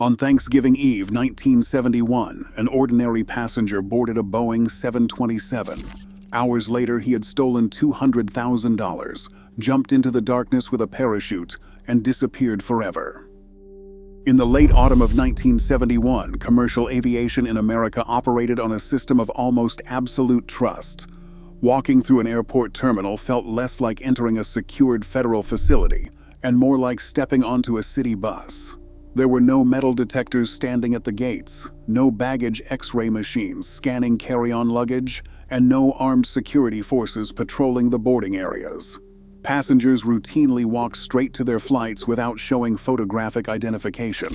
On Thanksgiving Eve 1971, an ordinary passenger boarded a Boeing 727. Hours later, he had stolen $200,000, jumped into the darkness with a parachute, and disappeared forever. In the late autumn of 1971, commercial aviation in America operated on a system of almost absolute trust. Walking through an airport terminal felt less like entering a secured federal facility and more like stepping onto a city bus. There were no metal detectors standing at the gates, no baggage X-ray machines scanning carry-on luggage, and no armed security forces patrolling the boarding areas. Passengers routinely walked straight to their flights without showing photographic identification.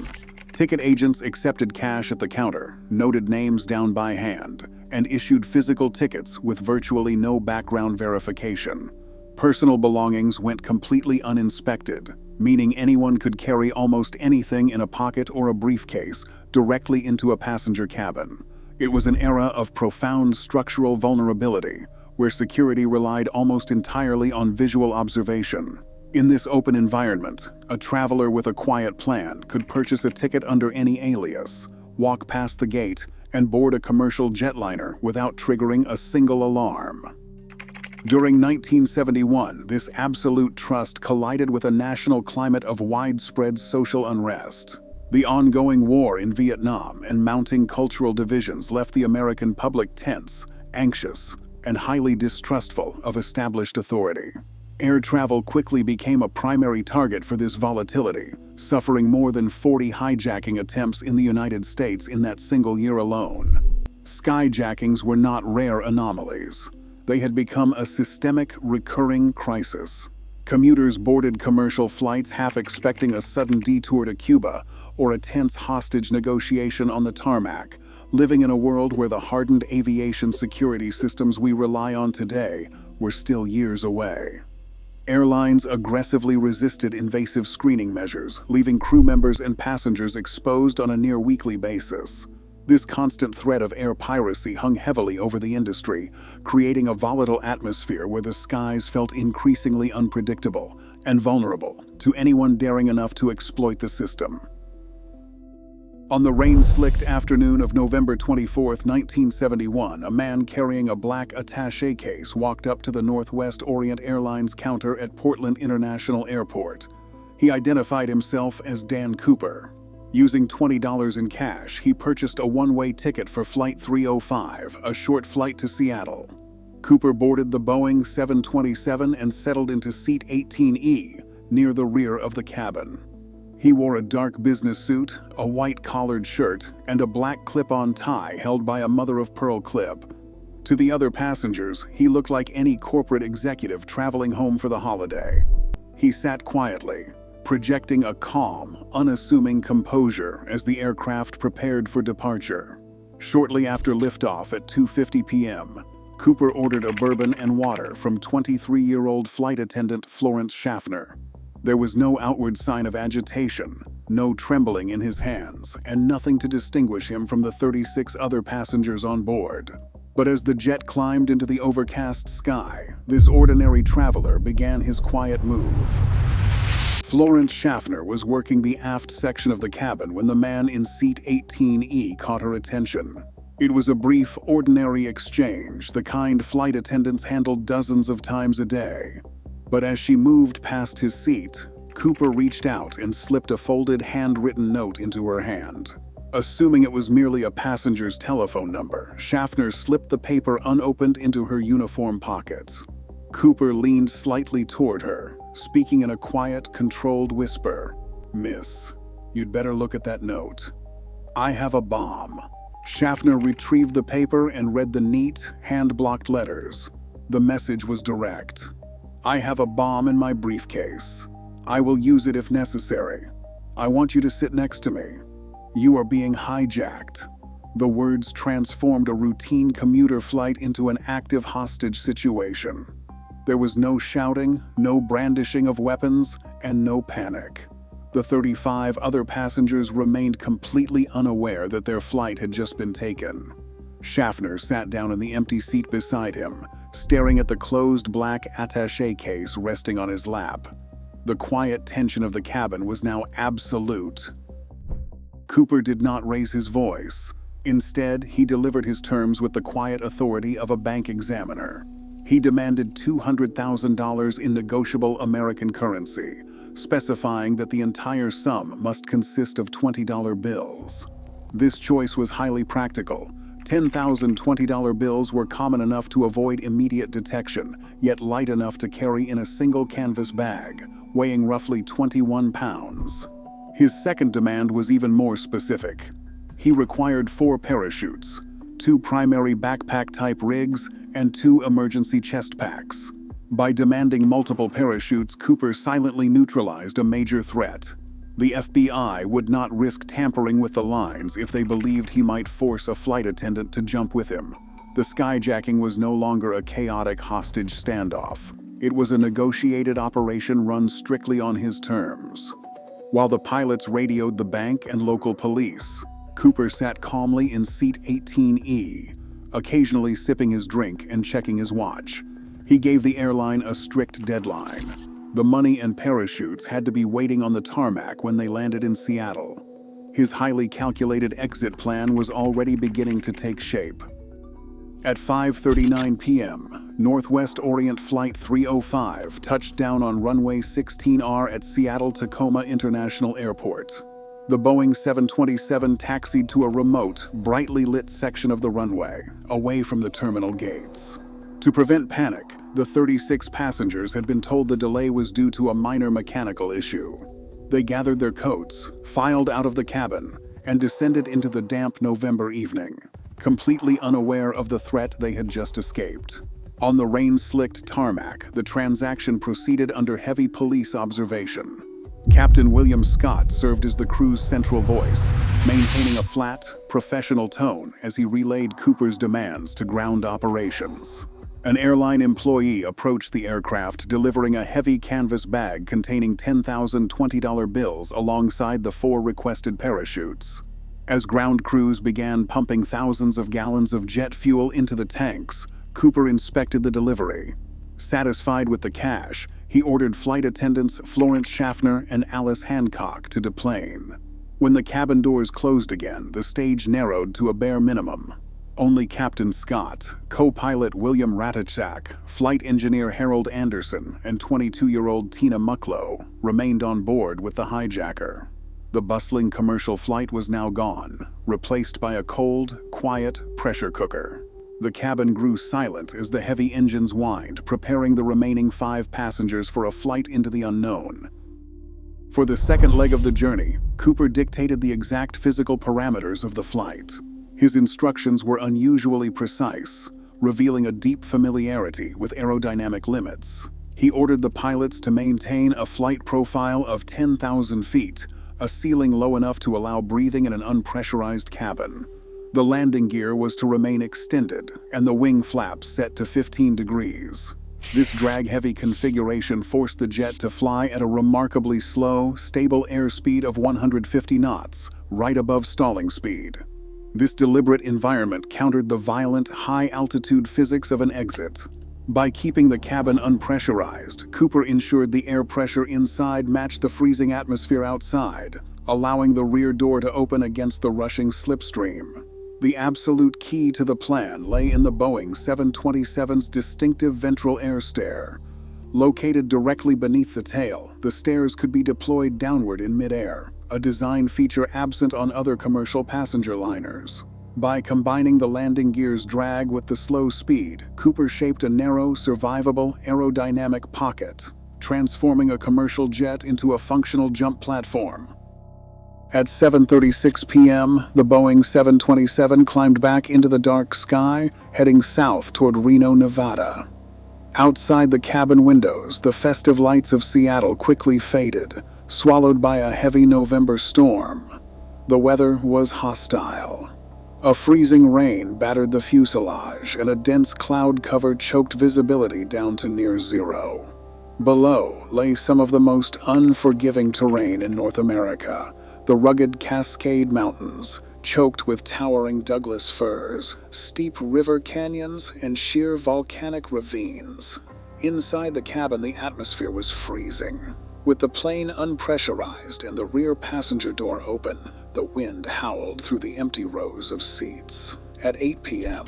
Ticket agents accepted cash at the counter, noted names down by hand, and issued physical tickets with virtually no background verification. Personal belongings went completely uninspected, meaning anyone could carry almost anything in a pocket or a briefcase directly into a passenger cabin. It was an era of profound structural vulnerability, where security relied almost entirely on visual observation. In this open environment, a traveler with a quiet plan could purchase a ticket under any alias, walk past the gate, and board a commercial jetliner without triggering a single alarm. During 1971, this absolute trust collided with a national climate of widespread social unrest. The ongoing war in Vietnam and mounting cultural divisions left the American public tense, anxious, and highly distrustful of established authority. Air travel quickly became a primary target for this volatility, suffering more than 40 hijacking attempts in the United States in that single year alone. Skyjackings were not rare anomalies. They had become a systemic, recurring crisis. Commuters boarded commercial flights half expecting a sudden detour to Cuba or a tense hostage negotiation on the tarmac, living in a world where the hardened aviation security systems we rely on today were still years away. Airlines aggressively resisted invasive screening measures, leaving crew members and passengers exposed on a near-weekly basis. This constant threat of air piracy hung heavily over the industry, creating a volatile atmosphere where the skies felt increasingly unpredictable and vulnerable to anyone daring enough to exploit the system. On the rain-slicked afternoon of November 24, 1971, a man carrying a black attaché case walked up to the Northwest Orient Airlines counter at Portland International Airport. He identified himself as Dan Cooper. Using $20 in cash, he purchased a one-way ticket for Flight 305, a short flight to Seattle. Cooper boarded the Boeing 727 and settled into seat 18E, near the rear of the cabin. He wore a dark business suit, a white collared shirt, and a black clip-on tie held by a mother-of-pearl clip. To the other passengers, he looked like any corporate executive traveling home for the holiday. He sat quietly, projecting a calm, unassuming composure as the aircraft prepared for departure. Shortly after liftoff at 2:50 p.m., Cooper ordered a bourbon and water from 23-year-old flight attendant Florence Schaffner. There was no outward sign of agitation, no trembling in his hands, and nothing to distinguish him from the 36 other passengers on board. But as the jet climbed into the overcast sky, this ordinary traveler began his quiet move. Florence Schaffner was working the aft section of the cabin when the man in seat 18E caught her attention. It was a brief, ordinary exchange, the kind flight attendants handled dozens of times a day. But as she moved past his seat, Cooper reached out and slipped a folded handwritten note into her hand. Assuming it was merely a passenger's telephone number, Schaffner slipped the paper unopened into her uniform pocket. Cooper leaned slightly toward her, speaking in a quiet, controlled whisper. "Miss, you'd better look at that note. I have a bomb." Schaffner retrieved the paper and read the neat, hand-blocked letters. The message was direct. "I have a bomb in my briefcase. I will use it if necessary. I want you to sit next to me. You are being hijacked." The words transformed a routine commuter flight into an active hostage situation. There was no shouting, no brandishing of weapons, and no panic. The 35 other passengers remained completely unaware that their flight had just been taken. Schaffner sat down in the empty seat beside him, staring at the closed black attaché case resting on his lap. The quiet tension of the cabin was now absolute. Cooper did not raise his voice. Instead, he delivered his terms with the quiet authority of a bank examiner. He demanded $200,000 in negotiable American currency, specifying that the entire sum must consist of $20 bills. This choice was highly practical. 10,000 $20 bills were common enough to avoid immediate detection, yet light enough to carry in a single canvas bag, weighing roughly 21 pounds. His second demand was even more specific. He required 4 parachutes, 2 primary backpack-type rigs, and 2 emergency chest packs. By demanding multiple parachutes, Cooper silently neutralized a major threat. The FBI would not risk tampering with the lines if they believed he might force a flight attendant to jump with him. The skyjacking was no longer a chaotic hostage standoff. It was a negotiated operation run strictly on his terms. While the pilots radioed the bank and local police, Cooper sat calmly in seat 18E, occasionally sipping his drink and checking his watch. He gave the airline a strict deadline. The money and parachutes had to be waiting on the tarmac when they landed in Seattle. His highly calculated exit plan was already beginning to take shape. At 5:39 p.m., Northwest Orient Flight 305 touched down on runway 16R at Seattle-Tacoma International Airport. The Boeing 727 taxied to a remote, brightly lit section of the runway, away from the terminal gates. To prevent panic, the 36 passengers had been told the delay was due to a minor mechanical issue. They gathered their coats, filed out of the cabin, and descended into the damp November evening, completely unaware of the threat they had just escaped. On the rain-slicked tarmac, the transaction proceeded under heavy police observation. Captain William Scott served as the crew's central voice, maintaining a flat, professional tone as he relayed Cooper's demands to ground operations. An airline employee approached the aircraft, delivering a heavy canvas bag containing 10,000 $20 bills alongside the 4 requested parachutes. As ground crews began pumping thousands of gallons of jet fuel into the tanks, Cooper inspected the delivery. Satisfied with the cash, he ordered flight attendants Florence Schaffner and Alice Hancock to deplane. When the cabin doors closed again, the stage narrowed to a bare minimum. Only Captain Scott, co-pilot William Ratachak, flight engineer Harold Anderson, and 22-year-old Tina Mucklow remained on board with the hijacker. The bustling commercial flight was now gone, replaced by a cold, quiet pressure cooker. The cabin grew silent as the heavy engines whined, preparing the remaining 5 passengers for a flight into the unknown. For the second leg of the journey, Cooper dictated the exact physical parameters of the flight. His instructions were unusually precise, revealing a deep familiarity with aerodynamic limits. He ordered the pilots to maintain a flight profile of 10,000 feet, a ceiling low enough to allow breathing in an unpressurized cabin. The landing gear was to remain extended, and the wing flaps set to 15 degrees. This drag-heavy configuration forced the jet to fly at a remarkably slow, stable airspeed of 150 knots, right above stalling speed. This deliberate environment countered the violent, high-altitude physics of an exit. By keeping the cabin unpressurized, Cooper ensured the air pressure inside matched the freezing atmosphere outside, allowing the rear door to open against the rushing slipstream. The absolute key to the plan lay in the Boeing 727's distinctive ventral air stair. Located directly beneath the tail, the stairs could be deployed downward in midair, a design feature absent on other commercial passenger liners. By combining the landing gear's drag with the slow speed, Cooper shaped a narrow, survivable, aerodynamic pocket, transforming a commercial jet into a functional jump platform. At 7:36 p.m., the Boeing 727 climbed back into the dark sky, heading south toward Reno, Nevada. Outside the cabin windows, the festive lights of Seattle quickly faded, swallowed by a heavy November storm. The weather was hostile. A freezing rain battered the fuselage, and a dense cloud cover choked visibility down to near zero. Below lay some of the most unforgiving terrain in North America. The rugged Cascade Mountains, choked with towering Douglas firs, steep river canyons, and sheer volcanic ravines. Inside the cabin, the atmosphere was freezing. With the plane unpressurized and the rear passenger door open, The wind howled through the empty rows of seats. At 8 p.m.,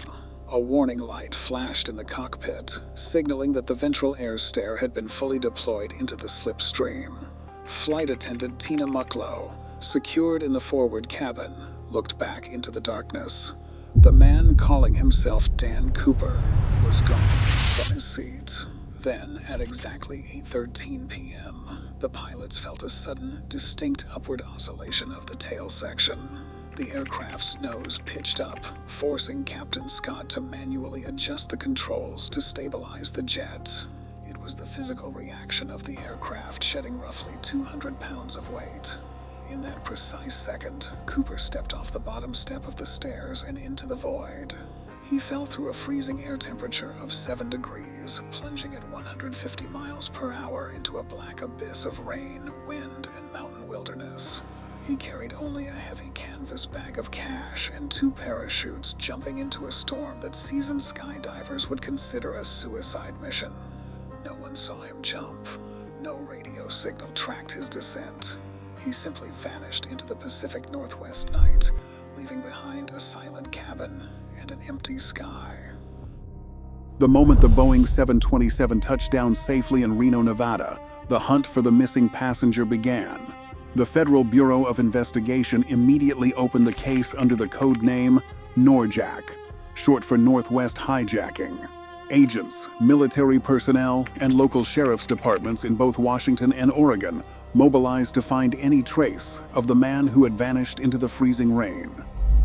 a warning light flashed in the cockpit, signaling that the ventral air stair had been fully deployed into the slipstream. Flight attendant Tina Mucklow, secured in the forward cabin, looked back into the darkness. The man calling himself Dan Cooper was gone from his seat. Then, at exactly 8:13 p.m., the pilots felt a sudden, distinct upward oscillation of the tail section. The aircraft's nose pitched up, forcing Captain Scott to manually adjust the controls to stabilize the jet. It was the physical reaction of the aircraft shedding roughly 200 pounds of weight. In that precise second, Cooper stepped off the bottom step of the stairs and into the void. He fell through a freezing air temperature of 7 degrees, plunging at 150 miles per hour into a black abyss of rain, wind, and mountain wilderness. He carried only a heavy canvas bag of cash and 2 parachutes, jumping into a storm that seasoned skydivers would consider a suicide mission. No one saw him jump. No radio signal tracked his descent. He simply vanished into the Pacific Northwest night, leaving behind a silent cabin and an empty sky. The moment the Boeing 727 touched down safely in Reno, Nevada, the hunt for the missing passenger began. The Federal Bureau of Investigation immediately opened the case under the code name NORJAC, short for Northwest Hijacking. Agents, military personnel, and local sheriff's departments in both Washington and Oregon mobilized to find any trace of the man who had vanished into the freezing rain.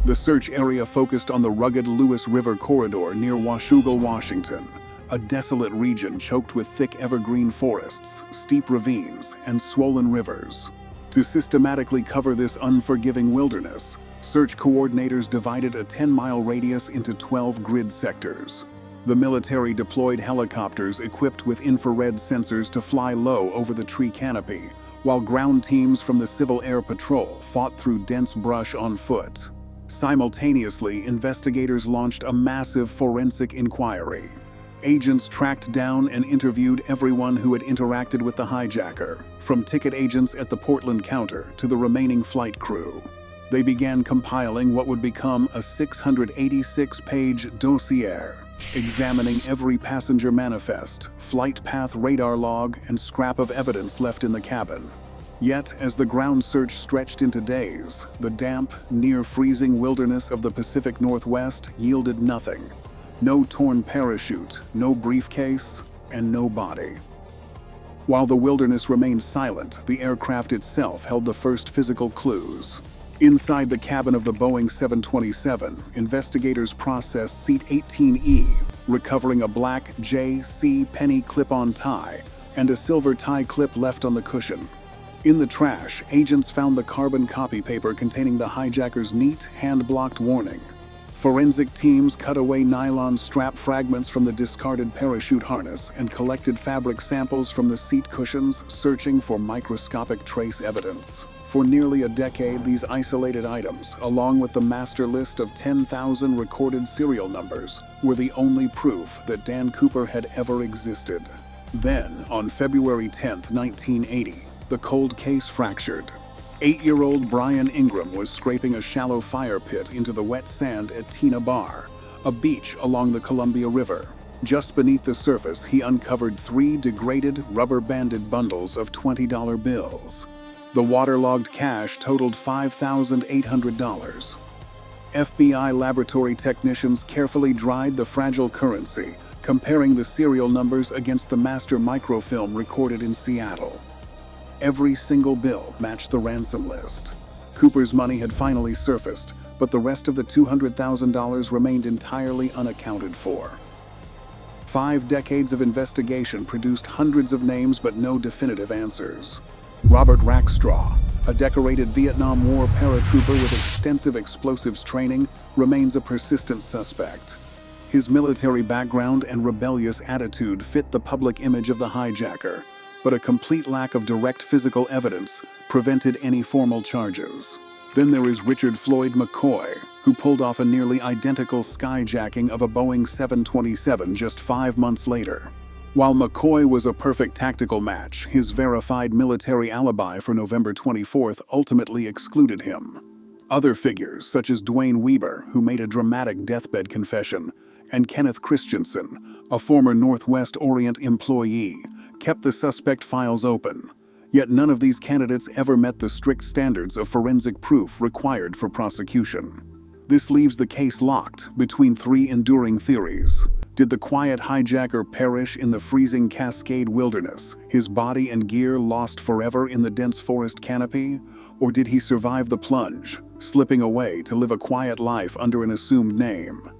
The search area focused on the rugged Lewis River corridor near Washougal, Washington, a desolate region choked with thick evergreen forests, steep ravines, and swollen rivers. To systematically cover this unforgiving wilderness, search coordinators divided a 10-mile radius into 12 grid sectors. The military deployed helicopters equipped with infrared sensors to fly low over the tree canopy, while ground teams from the Civil Air Patrol fought through dense brush on foot. Simultaneously, investigators launched a massive forensic inquiry. Agents tracked down and interviewed everyone who had interacted with the hijacker, from ticket agents at the Portland counter to the remaining flight crew. They began compiling what would become a 686-page dossier, examining every passenger manifest, flight path radar log, and scrap of evidence left in the cabin. Yet, as the ground search stretched into days, the damp, near-freezing wilderness of the Pacific Northwest yielded nothing. No torn parachute, no briefcase, and no body. While the wilderness remained silent, the aircraft itself held the first physical clues. Inside the cabin of the Boeing 727, investigators processed seat 18E, recovering a black J.C. Penney clip-on tie and a silver tie clip left on the cushion. In the trash, agents found the carbon copy paper containing the hijacker's neat, hand-blocked warning. Forensic teams cut away nylon strap fragments from the discarded parachute harness and collected fabric samples from the seat cushions, searching for microscopic trace evidence. For nearly a decade, these isolated items, along with the master list of 10,000 recorded serial numbers, were the only proof that Dan Cooper had ever existed. Then, on February 10, 1980, the cold case fractured. 8-year-old Brian Ingram was scraping a shallow fire pit into the wet sand at Tina Bar, a beach along the Columbia River. Just beneath the surface, he uncovered 3 degraded, rubber-banded bundles of $20 bills. The waterlogged cash totaled $5,800. FBI laboratory technicians carefully dried the fragile currency, comparing the serial numbers against the master microfilm recorded in Seattle. Every single bill matched the ransom list. Cooper's money had finally surfaced, but the rest of the $200,000 remained entirely unaccounted for. 5 decades of investigation produced hundreds of names but no definitive answers. Robert Rackstraw, a decorated Vietnam War paratrooper with extensive explosives training, remains a persistent suspect. His military background and rebellious attitude fit the public image of the hijacker, but a complete lack of direct physical evidence prevented any formal charges. Then there is Richard Floyd McCoy, who pulled off a nearly identical skyjacking of a Boeing 727 just 5 months later. While McCoy was a perfect tactical match, his verified military alibi for November 24th ultimately excluded him. Other figures, such as Dwayne Weber, who made a dramatic deathbed confession, and Kenneth Christensen, a former Northwest Orient employee, kept the suspect files open. Yet none of these candidates ever met the strict standards of forensic proof required for prosecution. This leaves the case locked between three enduring theories. Did the quiet hijacker perish in the freezing Cascade Wilderness, his body and gear lost forever in the dense forest canopy? Or did he survive the plunge, slipping away to live a quiet life under an assumed name?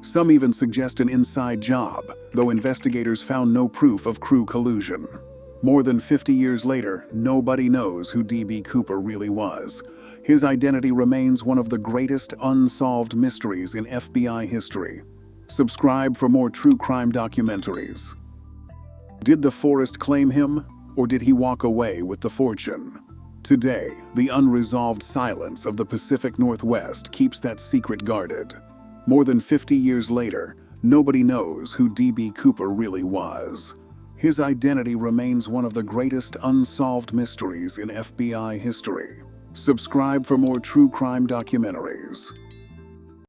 Some even suggest an inside job, though investigators found no proof of crew collusion. More than 50 years later, nobody knows who D.B. Cooper really was. His identity remains one of the greatest unsolved mysteries in FBI history. Subscribe for more true crime documentaries. Did the forest claim him, or did he walk away with the fortune? Today, the unresolved silence of the Pacific Northwest keeps that secret guarded. More than 50 years later, nobody knows who D.B. Cooper really was. His identity remains one of the greatest unsolved mysteries in FBI history. Subscribe for more true crime documentaries.